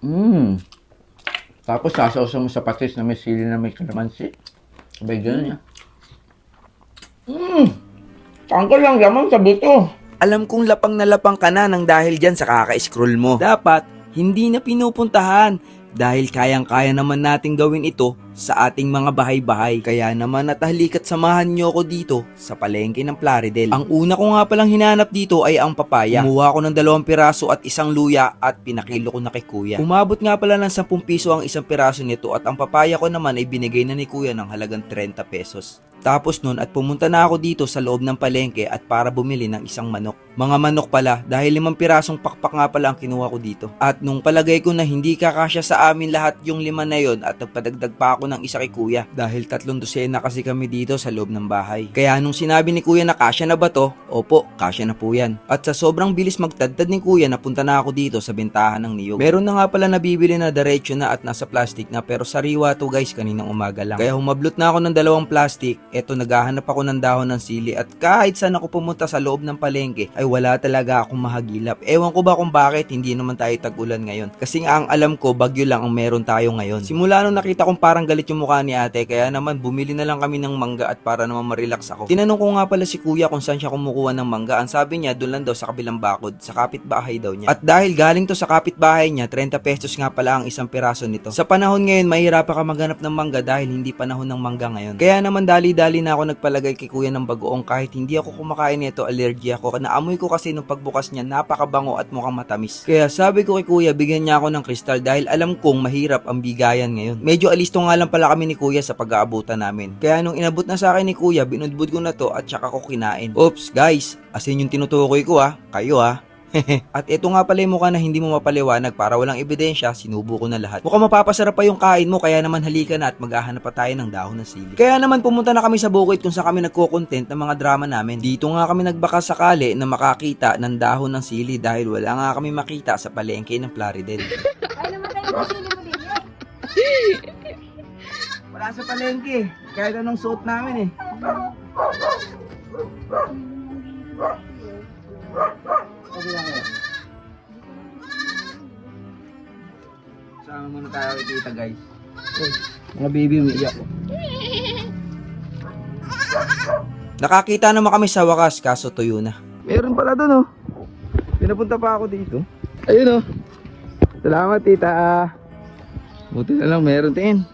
Mm. Tapos sasawsaw mo sa patis na may sili na may kalamansi. Sabay ganun niya. Mm. Tanggal lang laman sa buto. Alam kong lapang na lapang ka na nang dahil dyan sa kaka-scroll mo. Dapat, hindi na pinupuntahan dahil kayang-kaya naman nating gawin ito sa ating mga bahay-bahay. Kaya naman natahalikat samahan nyo ako dito sa palengke ng Plaridel. Ang una ko nga palang hinanap dito ay ang papaya. Kumuha ko ng 2 piraso at 1 luya at pinakilo ko na kay kuya. Umabot nga pala ng 10 piso ang 1 piraso nito at ang papaya ko naman ay binigay na ni kuya ng halagang 30 pesos. Tapos nun at pumunta na ako dito sa loob ng palengke at para bumili ng 1 manok. Mga manok pala dahil 5 pirasong pakpak nga pala ang kinuha ko dito. At nung palagay ko na hindi kakasya sa amin lahat yung 5 na yon at nagpadagdag pa ako ng 1 kay kuya dahil 3 dosena kasi kami dito sa loob ng bahay. Kaya nung sinabi ni kuya na kasya na ba to? Opo, kasya na po yan. At sa sobrang bilis magtadtad ni kuya napunta na ako dito sa bentahan ng niyog. Meron na nga pala nabibili na diretso na at nasa plastic na pero sariwa to guys kaninang umaga lang. Kaya humablot na ako ng 2 plastic. Eto naghahanap ako ng dahon ng sili at kahit saan ako pumunta sa loob ng palengke ay wala talaga akong mahagilap. Ewan ko ba kung bakit hindi naman tayo tag-ulan ngayon. Kasi nga ang alam ko bagyo lang ang meron tayo ngayon. Simula nung nakita kong parang galit yung mukha ni ate kaya naman bumili na lang kami ng mangga at para naman ma-relax ako. Tinanong ko nga pala si kuya kung saan siya kumukuha ng mangga. Ang sabi niya doon lang daw sa kabilang bakod, sa kapitbahay daw niya. At dahil galing to sa kapitbahay niya, 30 pesos nga pala ang 1 piraso nito. Sa panahon ngayon mahirap ka maghanap ng mangga dahil hindi panahon ng mangga ngayon. Kaya naman dali-dali na ako nagpalagay kay kuya ng bagoong kahit hindi ako kumakain nito, allergy ako. Naamoy ko kasi nung pagbukas niya napakabango at mukhang matamis. Kaya sabi ko kay kuya bigyan niya ako ng kristal dahil alam kong mahirap ang bigayan ngayon. Medyo alisto nga lang pala kami ni kuya sa pag-aabutan namin. Kaya nung inabot na sa akin ni kuya, binudbud ko na to at saka ko kinain. Oops guys, asin yung tinutukoy ko kayo At ito nga pala yung mukha na hindi mo mapaliwanag para walang ebidensya, sinubo ko na lahat. Mukhang mapapasarap pa yung kain mo kaya naman halika na at maghahanap pa tayo ng dahon ng sili. Kaya naman pumunta na kami sa bukid kung saan kami nagko-content ng mga drama namin. Dito nga kami nagbaka sakali na makakita ng dahon ng sili dahil wala nga kami makita sa palengke ng Plaridel. Ay, namatay yung sili mo din yan. Wala sa palengke, kahit anong suot namin Sama muna tayo kita guys. Mga baby umiiyak. Nakakita naman kami sa wakas kaso tuyo na. Meron pala doon Pinapunta pa ako dito. Ayun Salamat tita. Buti na lang meron din.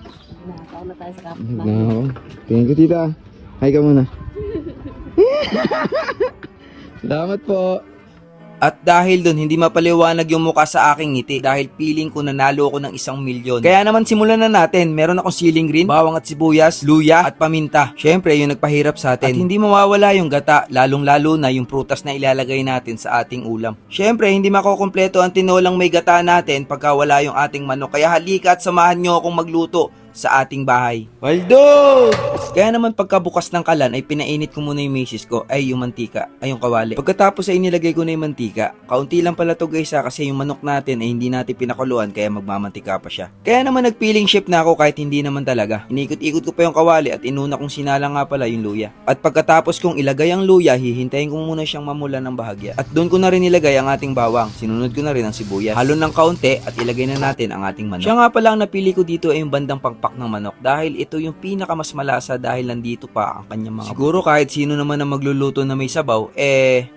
Nakakaw na tayo sa kapit. Thank you tita. Hi ka muna. Salamat po. At dahil dun, hindi mapaliwanag yung mukha sa aking ngiti dahil feeling ko nanalo ako ng 1 milyon. Kaya naman simulan na natin. Meron akong siling green, bawang at sibuyas, luya at paminta. Syempre, yung nagpahirap sa atin. At hindi mawawala yung gata, lalong-lalo na yung prutas na ilalagay natin sa ating ulam. Syempre, hindi makukumpleto ang tinolang may gata natin pagka wala yung ating manok. Kaya halika at samahan nyo akong magluto sa ating bahay. Waldo! Kaya naman pagkabukas ng kalan ay pinainit ko muna yung misis ko ay yung mantika, ay yung kawali. Pagkatapos ay inilagay ko na yung mantika. Kaunti lang pala to guys kasi yung manok natin ay hindi natin pinakuluan kaya magmamantika pa siya. Kaya naman nagpiling shift na ako kahit hindi naman talaga. Inikot-ikot ko pa yung kawali at inuna kong sinala nga pala yung luya. At pagkatapos kong ilagay ang luya, hihintayin ko muna siyang mamula ng bahagya. At doon ko na rin ilagay ang ating bawang. Sinunod ko na rin ang sibuyas. Halo ng kaunti at ilagay na natin ang ating manok. Siya nga pala ang napili ko dito ay yung bandang pangpak ng manok dahil ito yung pinaka mas malasa dahil nandito pa ang kanyang mga siguro kahit sino naman na magluluto na may sabaw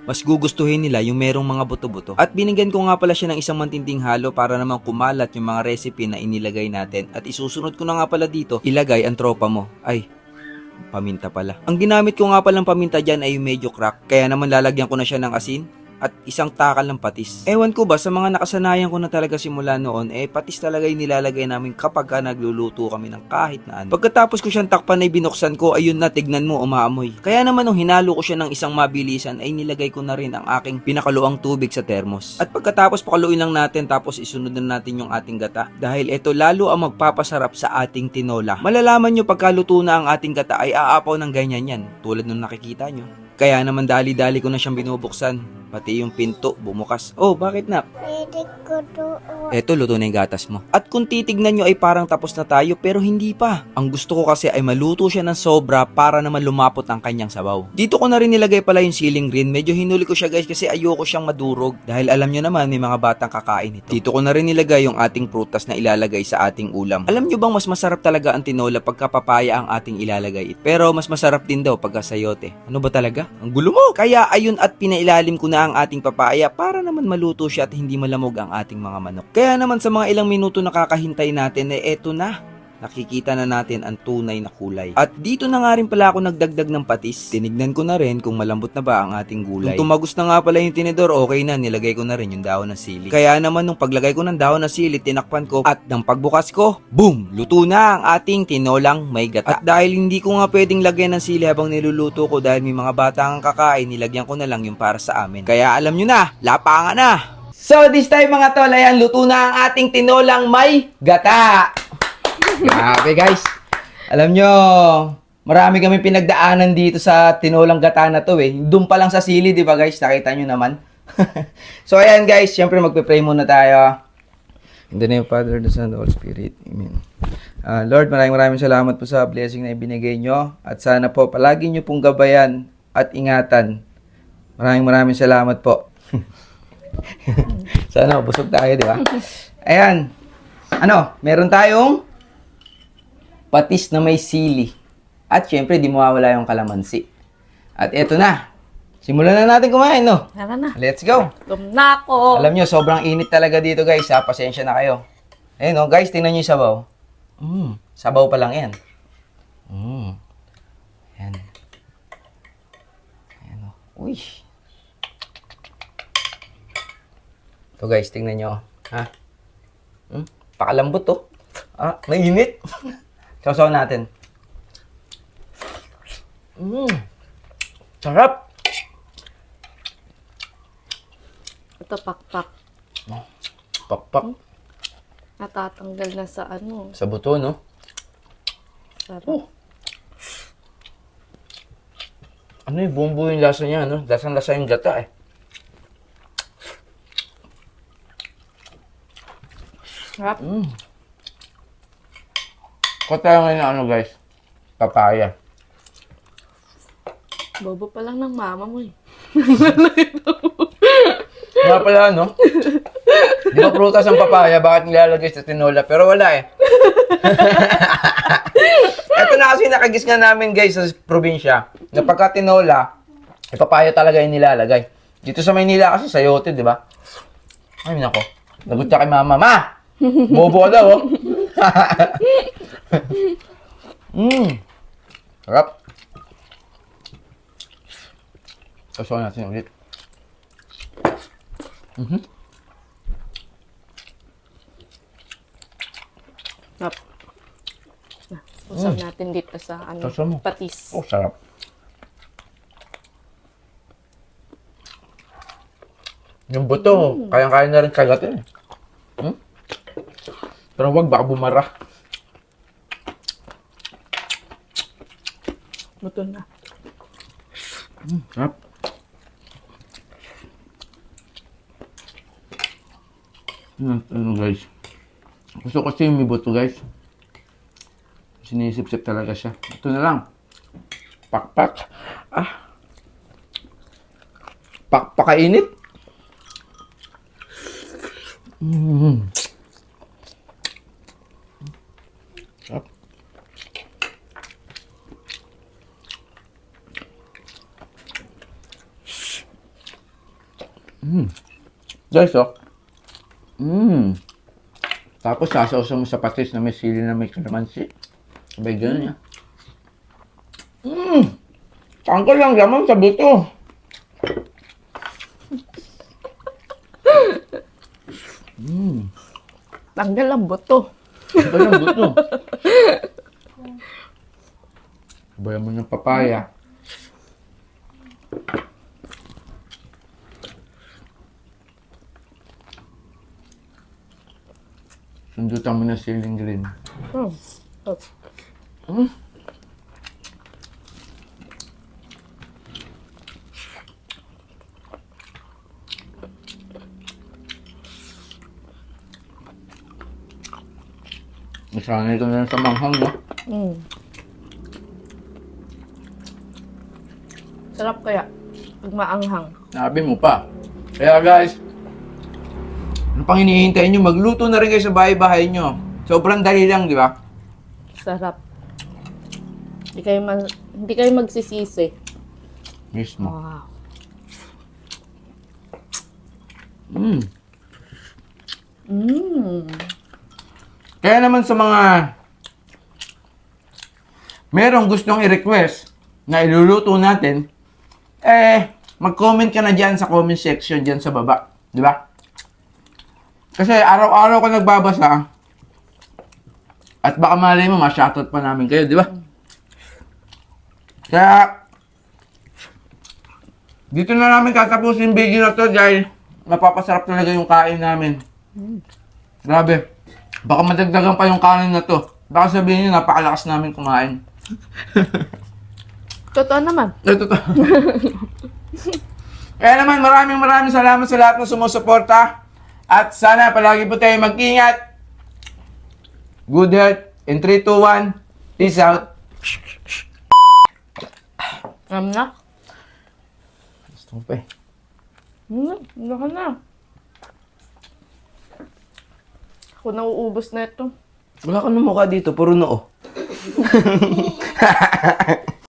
mas gugustuhin nila yung merong mga buto-buto. At binigyan ko nga pala siya ng 1 mantinding halo para naman kumalat yung mga recipe na inilagay natin at isusunod ko na nga pala dito ilagay ang tropa mo ay paminta pala. Ang ginamit ko nga palang paminta dyan ay yung medyo crack kaya naman lalagyan ko na siya ng asin at 1 takal ng patis. Ewan ko ba sa mga nakasanayan ko na talaga simula noon patis talaga yung nilalagay namin kapag nagluluto kami ng kahit na ano. Pagkatapos ko siyang takpan ay binuksan ko ayun na tignan mo umaamoy. Kaya naman nung hinalo ko siya ng 1 mabilisan ay nilagay ko na rin ang aking pinakaluang tubig sa termos. At pagkatapos pakaluin lang natin tapos isunod na natin yung ating gata dahil ito lalo ang magpapasarap sa ating tinola. Malalaman nyo pagkaluto na ang ating gata ay aapaw ng ganyan yan tulad nung nakikita nyo. Kaya naman dali-dali ko na siyang binubuksan Pati yung pinto bumukas. Oh, bakit nak? Pwede ko doon. Eto, luto na yung gatas mo. At kung titignan nyo ay parang tapos na tayo pero hindi pa. Ang gusto ko kasi ay maluto siya ng sobra para naman lumapot ang kanyang sabaw. Dito ko na rin nilagay pala yung ceiling green. Medyo hinuli ko siya guys kasi ayoko siyang madurog. Dahil alam nyo naman may mga batang kakain ito. Dito ko na rin nilagay yung ating prutas na ilalagay sa ating ulam. Alam nyo bang mas masarap talaga ang tinola pagka papaya ang ating ilalagay? Pero mas masarap din daw pagka sayote. Ano ba talaga? Ang gulo mo! Kaya ayun at pinailalim ko na ang ating papaya para naman maluto siya at hindi malamog ang ating mga manok. Kaya naman sa mga ilang minuto nakakahintay natin eto na. Nakikita na natin ang tunay na kulay. At dito na nga rin pala ako nagdagdag ng patis. Tinignan ko na rin kung malambot na ba ang ating gulay. Kung tumagos na nga pala yung tinidor, okay na, nilagay ko na rin yung dahon ng sili. Kaya naman nung paglagay ko ng dahon ng sili, tinakpan ko at nang pagbukas ko, boom! Luto na ang ating tinolang may gata. At dahil hindi ko nga pwedeng lagyan ng sili habang niluluto ko dahil may mga bata ang kakain, nilagyan ko na lang yung para sa amin. Kaya alam nyo na, lapangan na! So this time mga tol, ayan, luto na ang ating tinolang may gata. Grabe guys. Alam nyo, marami kami pinagdaanan dito sa tinolang gata na to eh. Doon pa lang sa sili, di ba guys? Nakita nyo naman. So ayan guys, syempre magpe-pray muna tayo. In the name of Father, the Son, the Holy Spirit. Amen. Lord, maraming salamat po sa blessing na ibinigay nyo. At sana po, palagi nyo pong gabayan at ingatan. Maraming salamat po. Sana busog tayo, di ba? Ayan. Meron tayong patis na may sili. At syempre, di mawawala yung kalamansi. At eto na. Simulan na natin kumain, no? Tara na. Let's go. Gutom na ako. Alam nyo, sobrang init talaga dito, guys. Ha? Pasensya na kayo. Ayun, no? Guys, tingnan nyo yung sabaw. Sabaw pa lang yan. Ayan. Ayan, no? Uy. Ito, guys, tingnan nyo. Ha? Pakalambot, to. Mainit. Sausaw natin. Sarap. Ito pakpak. Pakpak. Natatanggal na sa ano. Sa buto, no? Sarap. Ano yung buong-buo yung lasa niya, no? Lasang-lasa yung gata, eh. Sarap. Kota ngayon na guys, papaya. Bobo pa lang ng mama mo eh. Nga pala, no? Di ba prutas ang papaya, bakit nilalagay sa tinola? Pero wala eh. Ito na kasi nakagis nga namin guys sa probinsya. Na pagka tinola, papaya talaga yung nilalagay. Dito sa Maynila kasi sayote, di ba? Ay, nako. Lagot ka kay mama. Ma! Bobo ka daw, oh. Sarap. Sasaw natin ulit. Sarap. Usaw natin dito sa ano, Sausaw mo. patis. Oh, sarap. Yung buto, kayang-kaya na rin kagatin. Pero wag, baka bumara. Buto na. Sarap. Guys. Gusto ko kasi yung may buto guys. Sinisip-sip talaga siya. Ito na lang. Pakpak. Pakpakainit. Sarap. Guys, oh. Tapos sasawsaw mo sa patis na may sili na may kalamansi. Sabay ganun yan. Tanggal lang laman sa buto. Tanggal ang buto. Tanggal lang buto. Bayan mo ng papaya. Sundutan mo na siling green. Nasanay ko na lang sa manghang, no? Mm. Sarap kaya. Pag maanghang. Sabi mo pa. Kaya guys, ano pang hinihintay nyo? Magluto na rin kayo sa bahay-bahay nyo. Sobrang dali lang, di ba? Sarap. Hindi kayo magsisisi. Mismo. Wow. Mm. Mm. Kaya naman sa mga merong gustong i-request na iluluto natin, mag-comment ka na dyan sa comment section dyan sa baba. Di ba? Kasi araw-araw ko nagbabasa at baka malay mo, ma-shoutout pa namin kayo, di ba? Kaya, dito na namin tatapusin yung video na to dahil mapapasarap talaga yung kain namin. Grabe. Baka madagdagan pa yung kanin na to. Baka sabihin nyo, napakalakas namin kumain. Totoo naman. Ito to. Kaya naman, maraming salamat sa lahat ng sumusuporta. At sana palagi po tayo mag-ingat. Good health. In 3, 2, 1. Peace out. Alam na. Gusto ko pa eh. Ano ka na? Ako nauubos na ito. Wala ka ng mukha dito, puro noo.